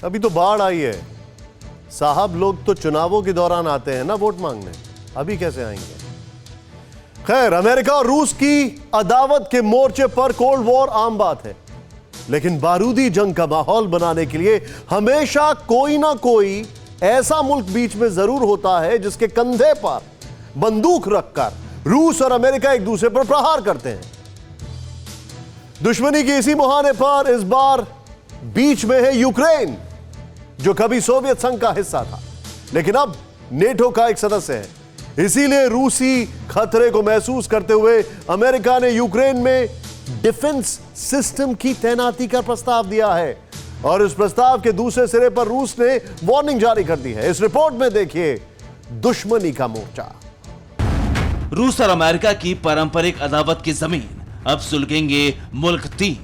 अभी तो बाढ़ आई है साहब, लोग तो चुनावों के दौरान आते हैं ना वोट मांगने, अभी कैसे आएंगे। खैर, अमेरिका और रूस की अदावत के मोर्चे पर कोल्ड वॉर आम बात है, लेकिन बारूदी जंग का माहौल बनाने के लिए हमेशा कोई ना कोई ऐसा मुल्क बीच में जरूर होता है जिसके कंधे पर बंदूक रखकर रूस और अमेरिका एक दूसरे पर प्रहार करते हैं। दुश्मनी के इसी मुहाने पर इस बार बीच में है यूक्रेन, जो कभी सोवियत संघ का हिस्सा था लेकिन अब नेटो का एक सदस्य है। इसीलिए रूसी खतरे को महसूस करते हुए अमेरिका ने यूक्रेन में डिफेंस सिस्टम की तैनाती का प्रस्ताव दिया है और इस प्रस्ताव के दूसरे सिरे पर रूस ने वार्निंग जारी कर दी है। इस रिपोर्ट में देखिए दुश्मनी का मोर्चा। रूस और अमेरिका की पारंपरिक अदावत की जमीन अब सुलगेंगे मुल्क तीन।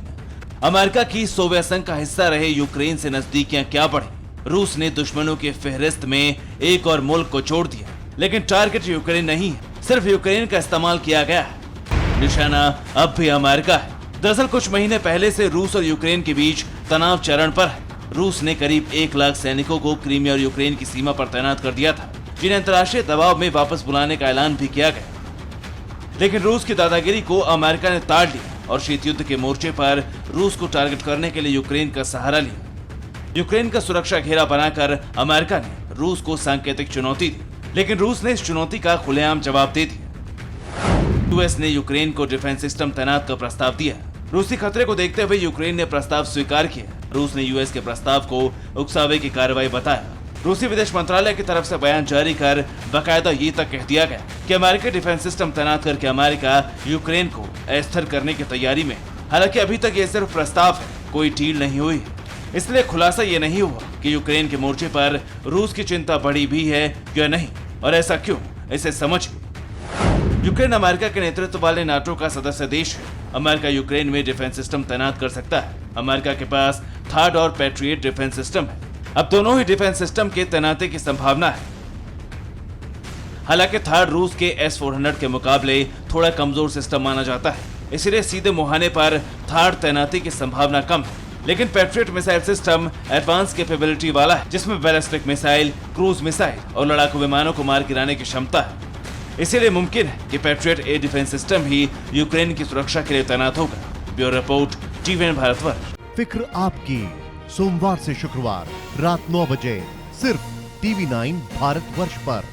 अमेरिका की सोवियत संघ का हिस्सा रहे यूक्रेन से नजदीकियां क्या बढ़ी। रूस ने दुश्मनों की फहरिस्त में एक और मुल्क को छोड़ दिया, लेकिन टारगेट यूक्रेन नहीं है, सिर्फ यूक्रेन का इस्तेमाल किया गया है। निशाना अब भी अमेरिका है। दरअसल कुछ महीने पहले से रूस और यूक्रेन के बीच तनाव चरण पर है। रूस ने करीब 1 लाख सैनिकों को क्रीमिया और यूक्रेन की सीमा पर तैनात कर दिया था, जिन्हें अंतर्राष्ट्रीय दबाव में वापस बुलाने का ऐलान भी किया गया। लेकिन रूस की दादागिरी को अमेरिका ने ताड़ लिया और शीत युद्ध के मोर्चे पर रूस को टारगेट करने के लिए यूक्रेन का सहारा लिया। यूक्रेन का सुरक्षा घेरा बनाकर अमेरिका ने रूस को सांकेतिक चुनौती दी, लेकिन रूस ने इस चुनौती का खुलेआम जवाब दे दिया। यूएस ने यूक्रेन को डिफेंस सिस्टम तैनात का प्रस्ताव दिया। रूसी खतरे को देखते हुए यूक्रेन ने प्रस्ताव स्वीकार किया। रूस ने यूएस के प्रस्ताव को उकसावे की कार्रवाई बताया। रूसी विदेश मंत्रालय की तरफ से बयान जारी कर बाकायदा ये तक कह दिया गया कि अमेरिकी डिफेंस सिस्टम तैनात करके अमेरिका यूक्रेन को अस्थिर करने की तैयारी में। हालांकि अभी तक ये सिर्फ प्रस्ताव है, कोई डील नहीं हुई है, इसलिए खुलासा ये नहीं हुआ कि यूक्रेन के मोर्चे पर रूस की चिंता बढ़ी भी है या नहीं, और ऐसा क्यों, इसे समझिए। यूक्रेन अमेरिका के नेतृत्व वाले नाटो का सदस्य देश है। अमेरिका यूक्रेन में डिफेंस सिस्टम तैनात कर सकता है। अमेरिका के पास थार्ड और पैट्रियट डिफेंस सिस्टम है। अब दोनों ही डिफेंस सिस्टम के तैनाती की संभावना है। हालांकि थार्ड रूस के S-400 के मुकाबले थोड़ा कमजोर सिस्टम माना जाता है, इसलिए सीधे मुहाने पर थार्ड तैनाती की संभावना कम है। लेकिन patriot missile system advance capability वाला है, जिसमें बैलिस्टिक मिसाइल, क्रूज मिसाइल और लड़ाकू विमानों को मार गिराने की क्षमता है। इसीलिए मुमकिन है कि पैट्रियट एयर डिफेंस सिस्टम ही यूक्रेन की सुरक्षा के लिए तैनात होगा। Bureau report, TVN Bharatvarsh. फिक्र आपकी, सोमवार से शुक्रवार रात 9 बजे सिर्फ TV9 भारतवर्ष पर।